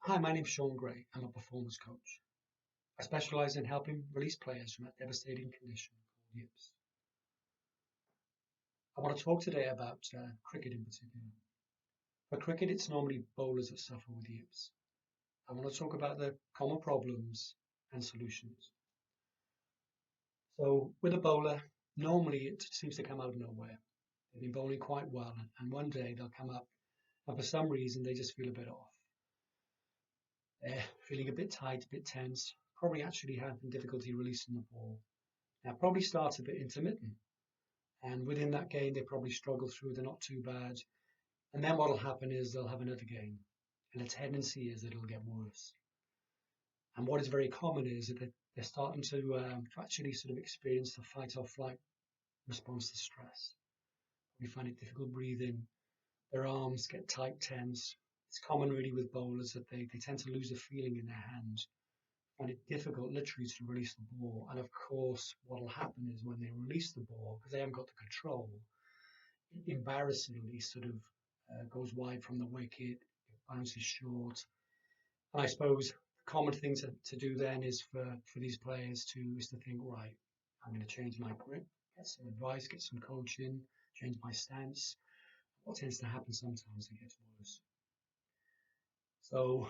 Hi, my name's Sean Gray. I'm a performance coach. I specialize in helping release players from a devastating condition called Yips. I want to talk today about cricket in particular. For cricket, it's normally bowlers that suffer with Yips. I want to talk about the common problems and solutions. So, with a bowler, normally it seems to come out of nowhere. They've been bowling quite well, and one day they'll come up, and for some reason they just feel a bit off. They're feeling a bit tight, a bit tense, probably actually having difficulty releasing the ball. Now, it probably starts a bit intermittent. And within that game, they probably struggle through, they're not too bad. And then what'll happen is they'll have another game. And the tendency is that it'll get worse. And what is very common is that they're starting to actually sort of experience the fight or flight response to stress. We find it difficult breathing. Their arms get tight, tense. It's common really with bowlers that they tend to lose the feeling in their hands. Find it difficult literally to release the ball. And of course, what'll happen is when they release the ball, because they haven't got the control, embarrassingly sort of goes wide from the wicket, bounces short. And I suppose the common thing to do then is for these players to think, right, I'm going to change my grip, get some advice, get some coaching, change my stance. What tends to happen sometimes it gets worse. So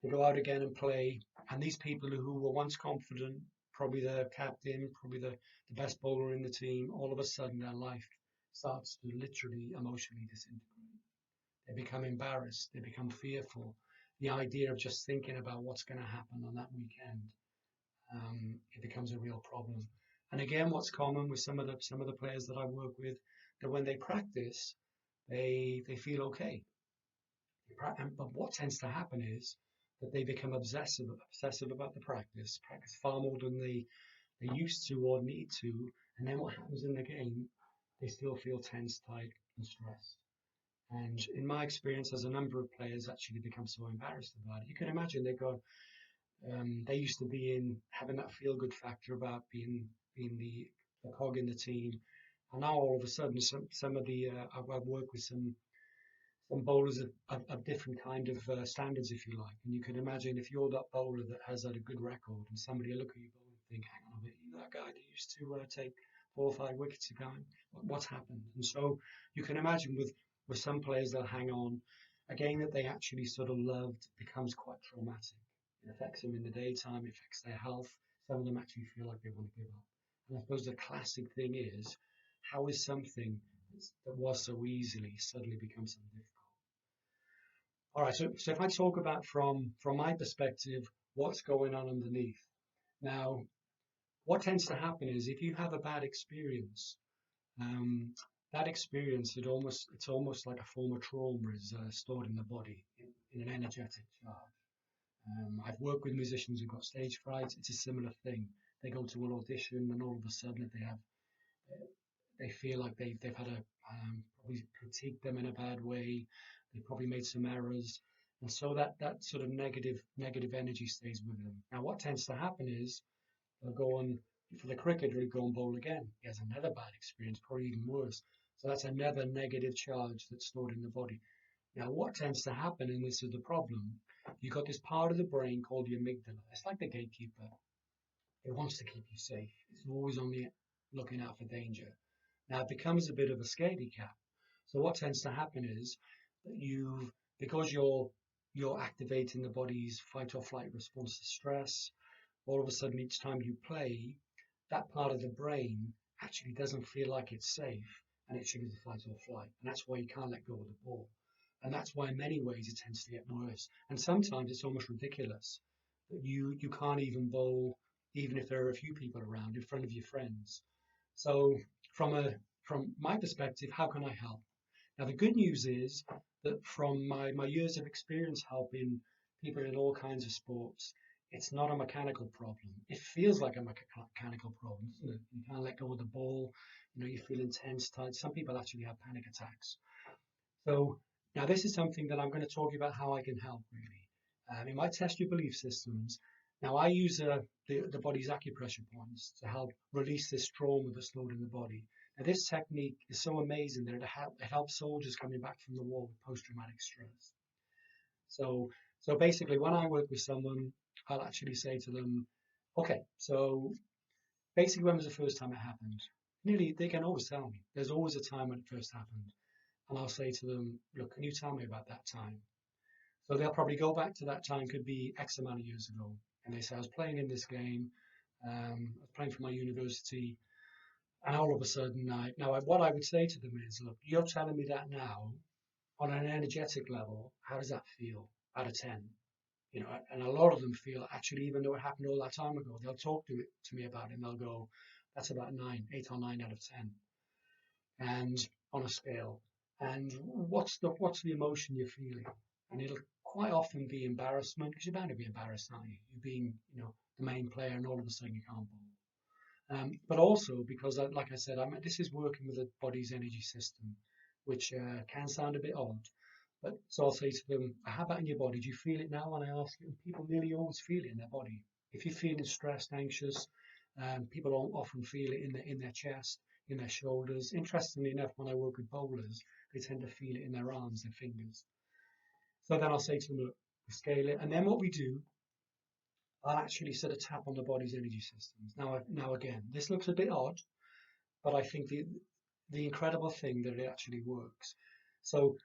they go out again and play, and these people who were once confident, probably the captain, probably the best bowler in the team, all of a sudden their life starts to literally emotionally disintegrate. They become embarrassed, they become fearful. The idea of just thinking about what's going to happen on that weekend, it becomes a real problem. And again, what's common with some of the players that I work with, that when they practice, they feel okay. But what tends to happen is that they become obsessive about the practice far more than they used to or need to. And then what happens in the game, they still feel tense, tight, and stressed. And in my experience, as a number of players actually become so embarrassed about it, you can imagine they used to be in having that feel good factor about being the cog in the team, and now all of a sudden some of the I've worked with some bowlers of different kind of standards, if you like. And you can imagine if you're that bowler that has had a good record, and somebody will look at you and think, hang on a minute, you that guy that used to take 4 or 5 wickets a game, what's happened? And so you can imagine with some players they'll hang on. A game that they actually sort of loved becomes quite traumatic. It affects them in the daytime, it affects their health. Some of them actually feel like they want to give up. And I suppose the classic thing is, how is something that was so easily suddenly become so difficult? All right, so if I talk about from my perspective, what's going on underneath. Now, what tends to happen is if you have a bad experience, um, that experience it's almost like a form of trauma is stored in the body in an energetic charge. I've worked with musicians who've got stage fright. It's a similar thing. They go to an audition and all of a sudden they feel like they've had a probably critiqued them in a bad way. They probably made some errors, and so that sort of negative energy stays with them. Now, what tends to happen is they'll go on for the cricketer to go and bowl again. He has another bad experience, probably even worse. So that's another negative charge that's stored in the body. Now, what tends to happen, and this is the problem, you've got this part of the brain called the amygdala. It's like the gatekeeper. It wants to keep you safe. It's always on the looking out for danger. Now it becomes a bit of a scaredy cat. So what tends to happen is that because you're activating the body's fight or flight response to stress, all of a sudden each time you play, that part of the brain actually doesn't feel like it's safe and it triggers the fight or flight. And that's why you can't let go of the ball. And that's why in many ways it tends to get worse. And sometimes it's almost ridiculous that you can't even bowl even if there are a few people around in front of your friends. So from my perspective, how can I help? Now the good news is that from my years of experience helping people in all kinds of sports, it's not a mechanical problem. It feels like a mechanical problem, doesn't it? You can't let go of the ball, you feel intense, tight. Some people actually have panic attacks. So now this is something that I'm going to talk about how I can help really. It might test your belief systems. Now I use the body's acupressure points to help release this trauma that's stored in the body. Now this technique is so amazing that it helps soldiers coming back from the war with post-traumatic stress. So So basically, when I work with someone, I'll actually say to them, okay, so basically, when was the first time it happened? Nearly, they can always tell me. There's always a time when it first happened. And I'll say to them, look, can you tell me about that time? So they'll probably go back to that time, could be X amount of years ago. And they say, I was playing in this game, I was playing for my university, and all of a sudden, what I would say to them is, look, you're telling me that now on an energetic level, how does that feel out of 10? You know, and a lot of them feel actually, even though it happened all that time ago, they'll talk to me about it and they'll go, that's about 8 or 9 out of 10, and on a scale. And what's the emotion you're feeling? And it'll quite often be embarrassment, because you're bound to be embarrassed, aren't you? You're being, the main player, and all of a sudden you can't bowl. But also because, like I said, this is working with the body's energy system, which can sound a bit odd. But so I'll say to them, how about in your body? Do you feel it now? When I ask you, people nearly always feel it in their body. If you're feeling stressed, anxious, people don't often feel it in their chest, in their shoulders. Interestingly enough, when I work with bowlers, they tend to feel it in their arms, their fingers. So then I'll say to them, look, scale it. And then what we do, I'll actually sort of tap on the body's energy systems. Now again, this looks a bit odd, but I think the incredible thing that it actually works. So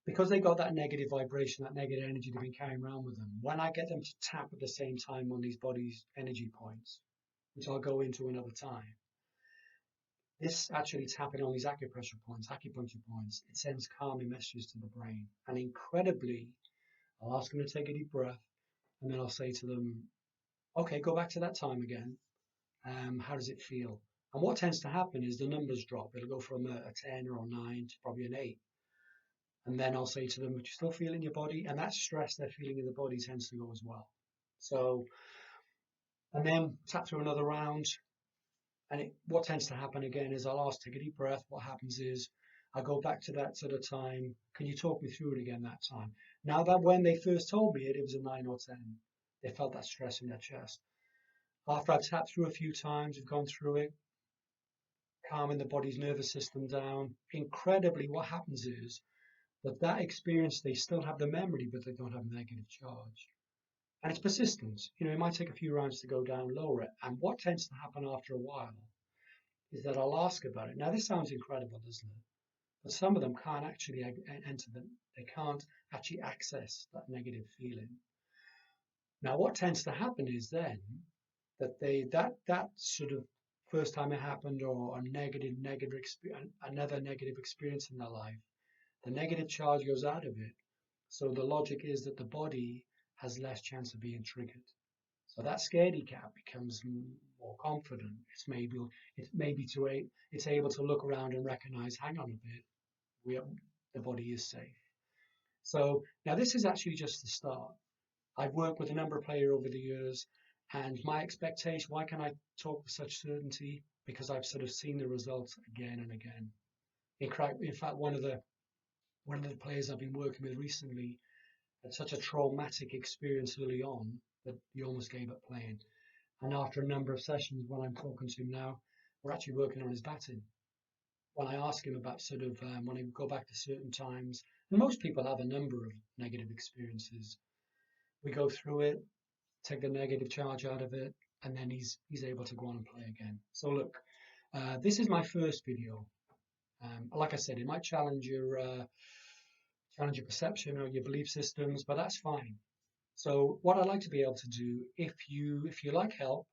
because they got that negative vibration, that negative energy they've been carrying around with them, when I get them to tap at the same time on these body's energy points, which I'll go into another time, this actually tapping on these acupuncture points, it sends calming messages to the brain. And incredibly, I'll ask them to take a deep breath, and then I'll say to them, okay, go back to that time again. How does it feel? And what tends to happen is the numbers drop. It'll go from a 10 or a 9 to probably an 8. And then I'll say to them, "Would you still feel it in your body?" And that stress they're feeling in the body tends to go as well. So, and then tap through another round. And what tends to happen again is I'll ask, take a deep breath. What happens is I go back to that sort of time. Can you talk me through it again that time? Now that when they first told me it was a 9 or 10. They felt that stress in their chest. After I've tapped through a few times, we've gone through it, calming the body's nervous system down. Incredibly, what happens is that experience, they still have the memory, but they don't have negative charge. And it's persistent. It might take a few rounds to go down, lower it. And what tends to happen after a while is that I'll ask about it. Now, this sounds incredible, doesn't it? But some of them can't actually enter them. They can't actually access that negative feeling. Now, what tends to happen is then that that sort of first time it happened, or another negative experience in their life, the negative charge goes out of it. So the logic is that the body has less chance of being triggered. So that scaredy cat becomes more confident. It's able to look around and recognize, hang on a bit, the body is safe. So now this is actually just the start. I've worked with a number of players over the years, and my expectation, why can I talk with such certainty? Because I've sort of seen the results again and again. In fact, one of the players I've been working with recently had such a traumatic experience early on that he almost gave up playing. And after a number of sessions, when I'm talking to him now, we're actually working on his batting. When I ask him about sort of when I go back to certain times, and most people have a number of negative experiences, we go through it, take the negative charge out of it, and then he's able to go on and play again. So look, this is my first video. Like I said, it might challenge your perception or your belief systems, but that's fine. So what I'd like to be able to do, if you like help,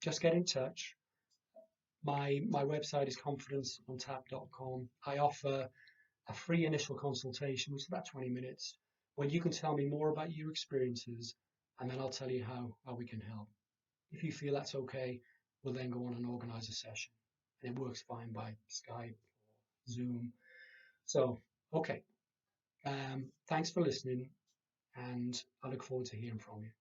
just get in touch. My website is confidenceontap.com. I offer a free initial consultation, which is about 20 minutes, where you can tell me more about your experiences, and then I'll tell you how we can help. If you feel that's okay, we'll then go on and organize a session. And it works fine by Skype or Zoom. So, okay. Thanks for listening, and I look forward to hearing from you.